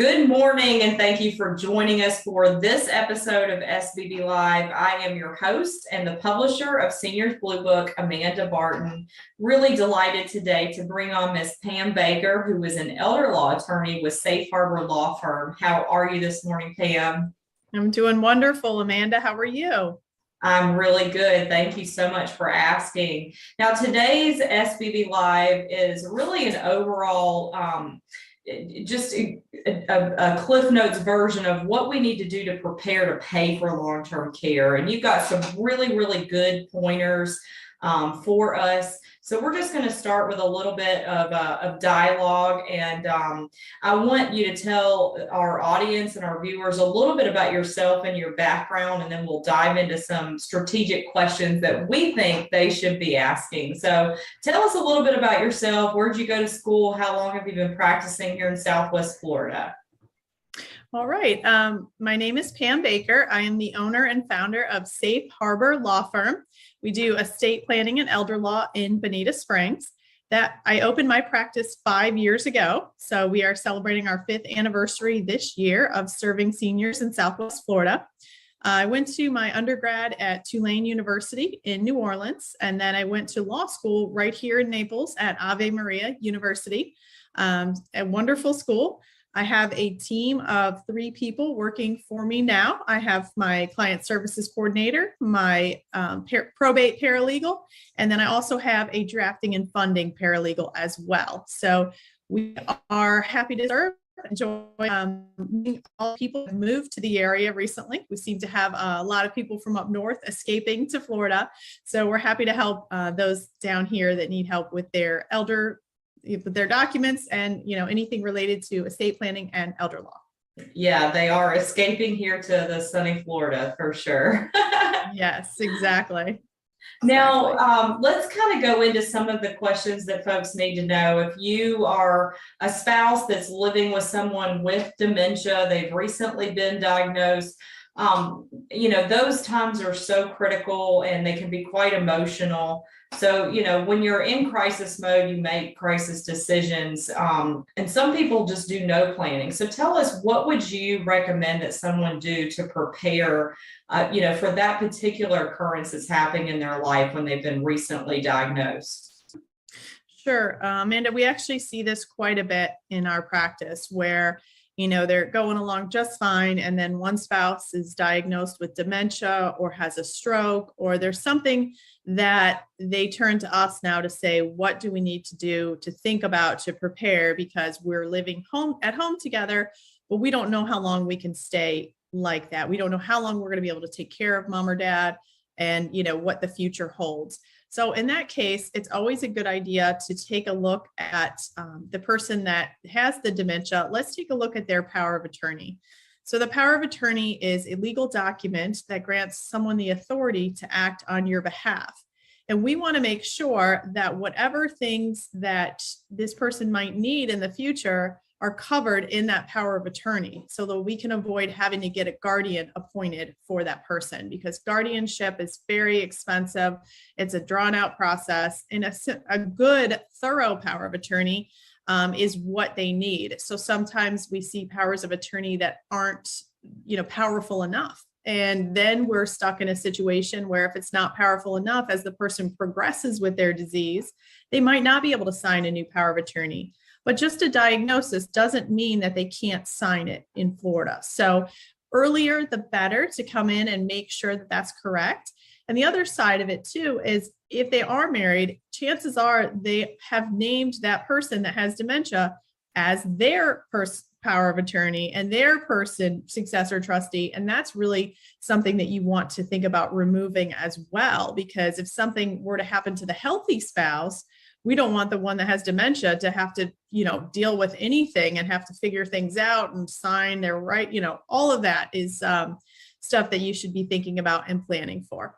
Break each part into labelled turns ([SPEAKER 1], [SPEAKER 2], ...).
[SPEAKER 1] Good morning, and thank you for joining us for this episode of SBB Live. I am your host and the publisher of Seniors Blue Book, Amanda Barton. Really delighted today to bring on Miss Pam Baker, who is an elder law attorney with Safe Harbor Law Firm. How are you this morning, Pam?
[SPEAKER 2] I'm doing wonderful, Amanda. How are you?
[SPEAKER 1] I'm really good. Thank you so much for asking. Now, today's SBB Live is really an overall just a Cliff Notes version of what we need to do to prepare to pay for long-term care. And you've got some really good pointers for us. So we're just going to start with a little bit of dialogue. And I want you to tell our audience and our viewers a little bit about yourself and your background, and then we'll dive into some strategic questions that we think they should be asking. So tell us a little bit about yourself. Where'd you go to school? How long have you been practicing here in Southwest Florida?
[SPEAKER 2] All right. My name is Pam Baker. I am the owner and founder of Safe Harbor Law Firm. We do estate planning and elder law in Bonita Springs. That I opened my practice 5 years ago. So we are celebrating our 5th anniversary this year of serving seniors in Southwest Florida. I went to my undergrad at Tulane University in New Orleans, and then I went to law school right here in Naples at Ave Maria University, a wonderful school. I have a team of 3 people working for me now. I have my client services coordinator, my probate paralegal, and then I also have a drafting and funding paralegal as well. So we are happy to serve. Enjoy meeting all people who moved to the area recently. We seem to have a lot of people from up north escaping to Florida. So we're happy to help those down here that need help with their documents and anything related to estate planning and elder law.
[SPEAKER 1] Yeah, they are escaping here to the sunny Florida for sure.
[SPEAKER 2] Yes, exactly.
[SPEAKER 1] Now, let's kind of go into some of the questions that folks need to know. If you are a spouse that's living with someone with dementia, they've recently been diagnosed, those times are so critical and they can be quite emotional. So, when you're in crisis mode, you make crisis decisions, and some people just do no planning. So tell us, what would you recommend that someone do to prepare, for that particular occurrence that's happening in their life when they've been recently diagnosed?
[SPEAKER 2] Sure. Amanda, we actually see this quite a bit in our practice where they're going along just fine, and then one spouse is diagnosed with dementia or has a stroke, or there's something that they turn to us now to say, what do we need to do to think about to prepare, because we're living at home together, but we don't know how long we can stay like that. We don't know how long we're going to be able to take care of mom or dad, and what the future holds. So in that case, it's always a good idea to take a look at the person that has the dementia. Let's take a look at their power of attorney. So the power of attorney is a legal document that grants someone the authority to act on your behalf. And we want to make sure that whatever things that this person might need in the future are covered in that power of attorney, so that we can avoid having to get a guardian appointed for that person, because guardianship is very expensive. It's a drawn out process, and a good thorough power of attorney is what they need. So sometimes we see powers of attorney that aren't, powerful enough. And then we're stuck in a situation where if it's not powerful enough, as the person progresses with their disease, they might not be able to sign a new power of attorney. But just a diagnosis doesn't mean that they can't sign it in Florida. So earlier, the better to come in and make sure that that's correct. And the other side of it too is, if they are married, chances are they have named that person that has dementia as their power of attorney and their person successor trustee. And that's really something that you want to think about removing as well, because if something were to happen to the healthy spouse, we don't want the one that has dementia to have to, deal with anything and have to figure things out and sign their right. All of that is stuff that you should be thinking about and planning for.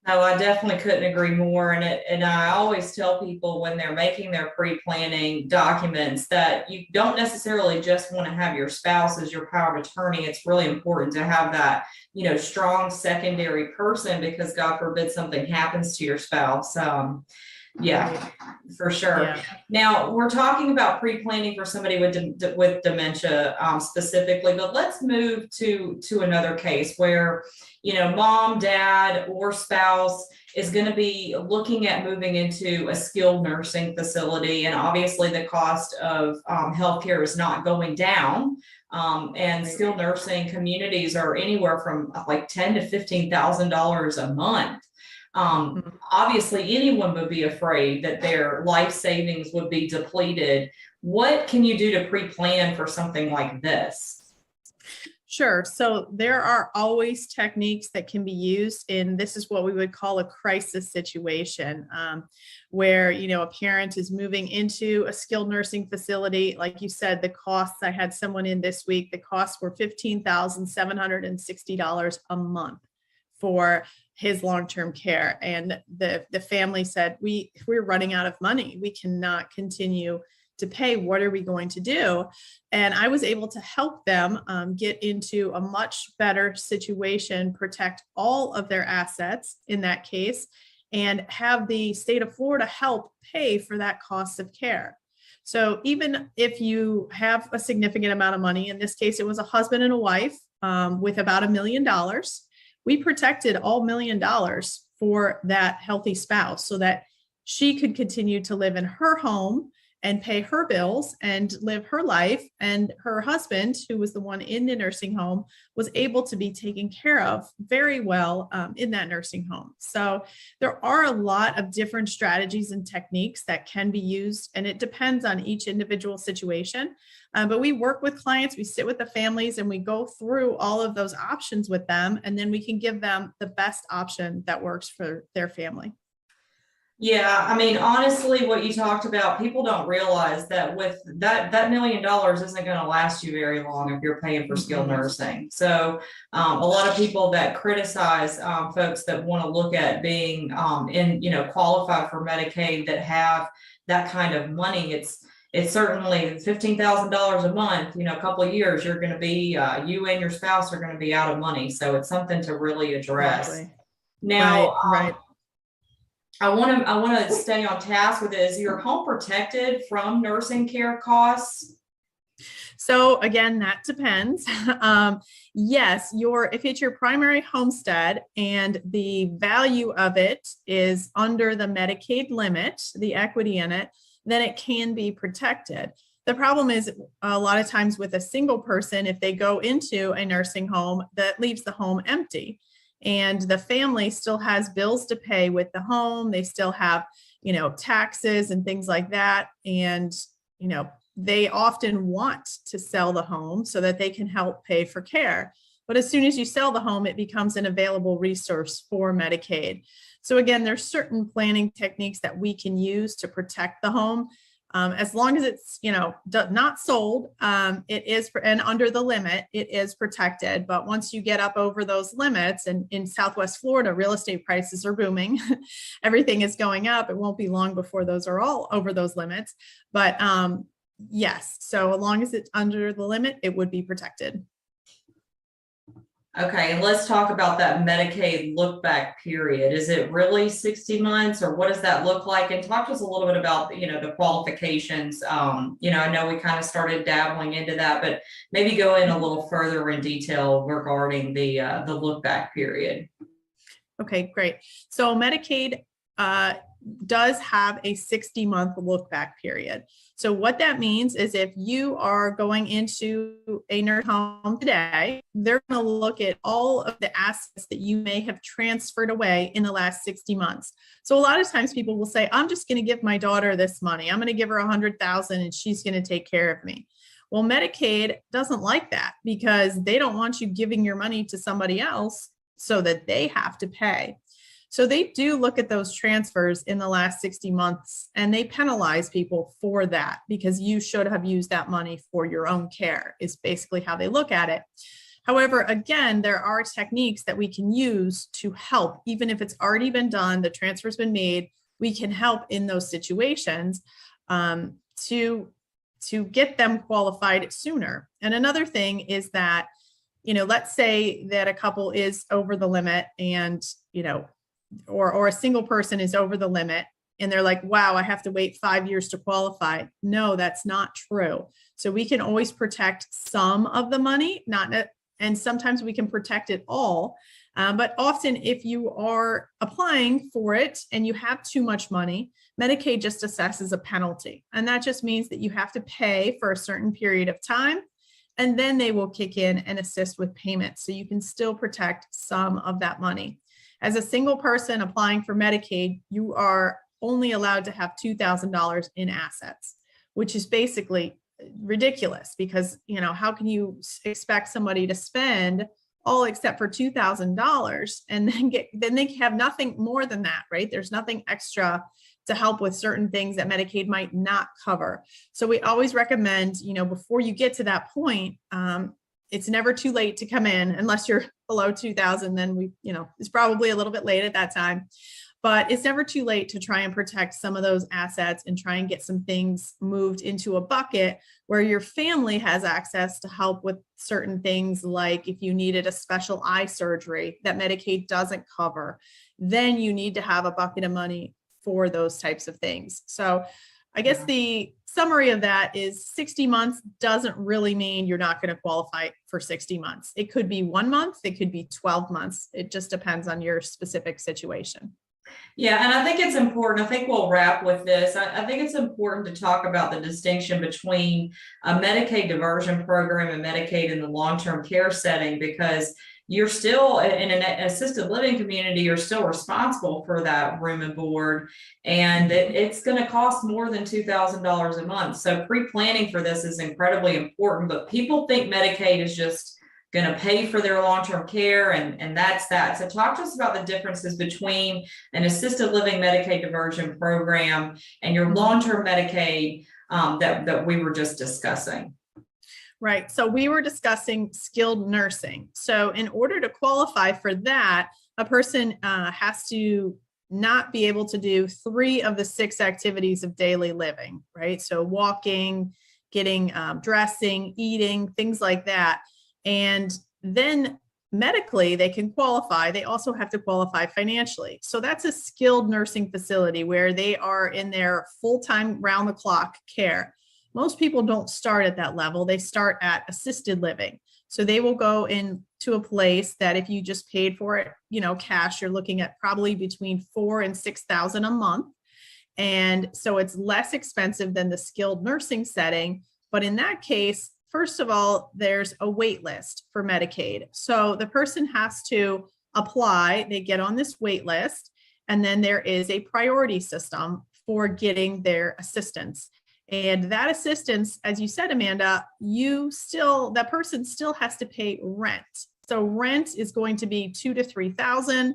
[SPEAKER 1] No, I definitely couldn't agree more. And I always tell people when they're making their pre-planning documents that you don't necessarily just want to have your spouse as your power of attorney. It's really important to have that, strong secondary person, because God forbid something happens to your spouse. Yeah, for sure.
[SPEAKER 2] Yeah.
[SPEAKER 1] Now, we're talking about pre-planning for somebody with dementia specifically, but let's move to another case where, mom, dad, or spouse is going to be looking at moving into a skilled nursing facility, and obviously the cost of healthcare is not going down. And skilled nursing communities are anywhere from like $10,000 to $15,000 a month. Obviously, anyone would be afraid that their life savings would be depleted. What can you do to pre-plan for something like this?
[SPEAKER 2] Sure. So there are always techniques that can be used in, this is what we would call a crisis situation, where, a parent is moving into a skilled nursing facility. Like you said, the costs, I had someone in this week, the costs were $15,760 a month for his long-term care. And the family said, we're running out of money. We cannot continue to pay. What are we going to do? And I was able to help them get into a much better situation, protect all of their assets in that case, and have the state of Florida help pay for that cost of care. So even if you have a significant amount of money, in this case, it was a husband and a wife with about $1 million. We protected all $1 million for that healthy spouse so that she could continue to live in her home and pay her bills and live her life. And her husband, who was the one in the nursing home, was able to be taken care of very well in that nursing home. So there are a lot of different strategies and techniques that can be used, and it depends on each individual situation. But we work with clients, we sit with the families, and we go through all of those options with them, and then we can give them the best option that works for their family.
[SPEAKER 1] Yeah, I mean, honestly, what you talked about, people don't realize that with that $1 million isn't going to last you very long if you're paying for skilled nursing. So a lot of people that criticize folks that want to look at being qualified for Medicaid that have that kind of money, it's certainly $15,000 a month, a couple of years, you're going to be, you and your spouse are going to be out of money. So it's something to really address.
[SPEAKER 2] Exactly.
[SPEAKER 1] Now,
[SPEAKER 2] right.
[SPEAKER 1] I want to stay on task with it. Is your home protected from nursing care costs?
[SPEAKER 2] So again, that depends. Yes, if it's your primary homestead and the value of it is under the Medicaid limit, the equity in it, then it can be protected. The problem is a lot of times with a single person, if they go into a nursing home, that leaves the home empty. And the family still has bills to pay with the home. They still have, taxes and things like that. And, they often want to sell the home so that they can help pay for care. But as soon as you sell the home, it becomes an available resource for Medicaid. So again, there's certain planning techniques that we can use to protect the home. As long as it's, not sold, it is, and under the limit, it is protected. But once you get up over those limits, and in Southwest Florida, real estate prices are booming, everything is going up. It won't be long before those are all over those limits. But yes, so as long as it's under the limit, it would be protected.
[SPEAKER 1] Okay, and let's talk about that Medicaid look back period. Is it really 60 months, or what does that look like? And talk to us a little bit about, the qualifications. I know we kind of started dabbling into that, but maybe go in a little further in detail regarding the look back period.
[SPEAKER 2] Okay, great. So Medicaid does have a 60-month look back period. So what that means is if you are going into a nursing home today, they're going to look at all of the assets that you may have transferred away in the last 60 months. So a lot of times people will say, I'm just going to give my daughter this money. I'm going to give her $100,000 and she's going to take care of me. Well, Medicaid doesn't like that because they don't want you giving your money to somebody else so that they have to pay. So they do look at those transfers in the last 60 months and they penalize people for that because you should have used that money for your own care is basically how they look at it. However, again, there are techniques that we can use to help, even if it's already been done, the transfer's been made, we can help in those situations to get them qualified sooner. And another thing is that, let's say that a couple is over the limit and, or a single person is over the limit and they're like, wow, I have to wait 5 years to qualify. No, that's not true. So we can always protect some of the money, and sometimes we can protect it all. But often if you are applying for it and you have too much money, Medicaid just assesses a penalty. And that just means that you have to pay for a certain period of time, and then they will kick in and assist with payments. So you can still protect some of that money. As a single person applying for Medicaid, you are only allowed to have $2,000 in assets, which is basically ridiculous because, how can you expect somebody to spend all except for $2,000 and then they have nothing more than that, right? There's nothing extra to help with certain things that Medicaid might not cover. So we always recommend, before you get to that point, it's never too late to come in unless you're below 2,000, then it's probably a little bit late at that time. But it's never too late to try and protect some of those assets and try and get some things moved into a bucket where your family has access to help with certain things, like if you needed a special eye surgery that Medicaid doesn't cover, then you need to have a bucket of money for those types of things. So I guess the summary of that is 60 months doesn't really mean you're not going to qualify for 60 months. It could be 1 month, it could be 12 months. It just depends on your specific situation.
[SPEAKER 1] Yeah, and I think it's important. I think we'll wrap with this. I think it's important to talk about the distinction between a Medicaid diversion program and Medicaid in the long-term care setting, because you're still in an assisted living community, you're still responsible for that room and board, and it's going to cost more than $2,000 a month. So pre-planning for this is incredibly important, but people think Medicaid is just going to pay for their long-term care, and that's that. So talk to us about the differences between an assisted living Medicaid diversion program and your long-term Medicaid that we were just discussing.
[SPEAKER 2] Right. So we were discussing skilled nursing. So in order to qualify for that, a person has to not be able to do 3 of the 6 activities of daily living, right? So walking, getting dressing, eating, things like that. And then medically, they can qualify. They also have to qualify financially. So that's a skilled nursing facility where they are in their full-time round-the-clock care. Most people don't start at that level. They start at assisted living. So they will go into a place that if you just paid for it, cash, you're looking at probably between $4,000 and $6,000 a month. And so it's less expensive than the skilled nursing setting. But in that case, first of all, there's a wait list for Medicaid. So the person has to apply, they get on this wait list, and then there is a priority system for getting their assistance. And that assistance, as you said, Amanda, that person still has to pay rent. So rent is going to be $2,000 to $3,000,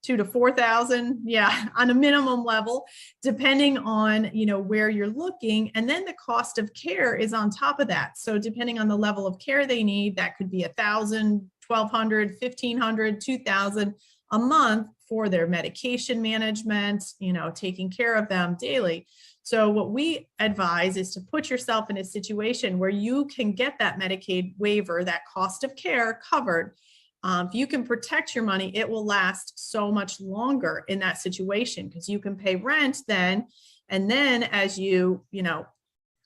[SPEAKER 2] $2,000 to $4,000, on a minimum level, depending on where you're looking. And then the cost of care is on top of that. So depending on the level of care they need, that could be $1,000, $1,200, $1,500, $2,000 a month for their medication management, taking care of them daily. So what we advise is to put yourself in a situation where you can get that Medicaid waiver, that cost of care covered. If you can protect your money, it will last so much longer in that situation because you can pay rent then. And then as you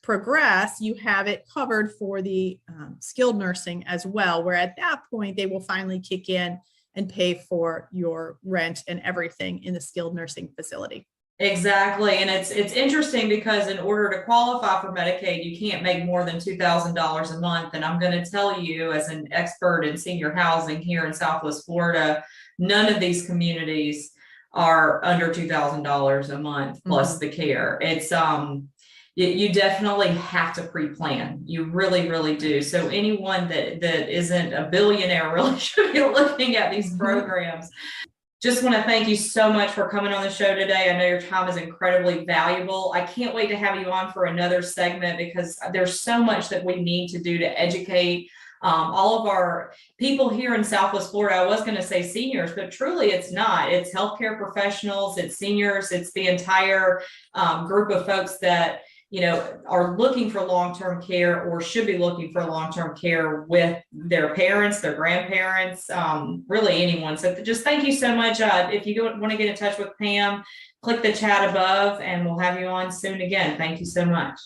[SPEAKER 2] progress, you have it covered for the skilled nursing as well, where at that point, they will finally kick in and pay for your rent and everything in the skilled nursing facility.
[SPEAKER 1] Exactly. And it's interesting because in order to qualify for Medicaid, you can't make more than $2,000 a month. And I'm going to tell you, as an expert in senior housing here in Southwest Florida, none of these communities are under $2,000 a month plus the care. It's you definitely have to pre-plan. You really, really do. So anyone that isn't a billionaire really should be looking at these programs. Just want to thank you so much for coming on the show today. I know your time is incredibly valuable. I can't wait to have you on for another segment because there's so much that we need to do to educate all of our people here in Southwest Florida. I was going to say seniors, but truly it's not. It's healthcare professionals, it's seniors, it's the entire group of folks that are looking for long-term care or should be looking for long-term care with their parents, their grandparents, really anyone. So just thank you so much. If you want to get in touch with Pam, click the chat above and we'll have you on soon again. Thank you so much.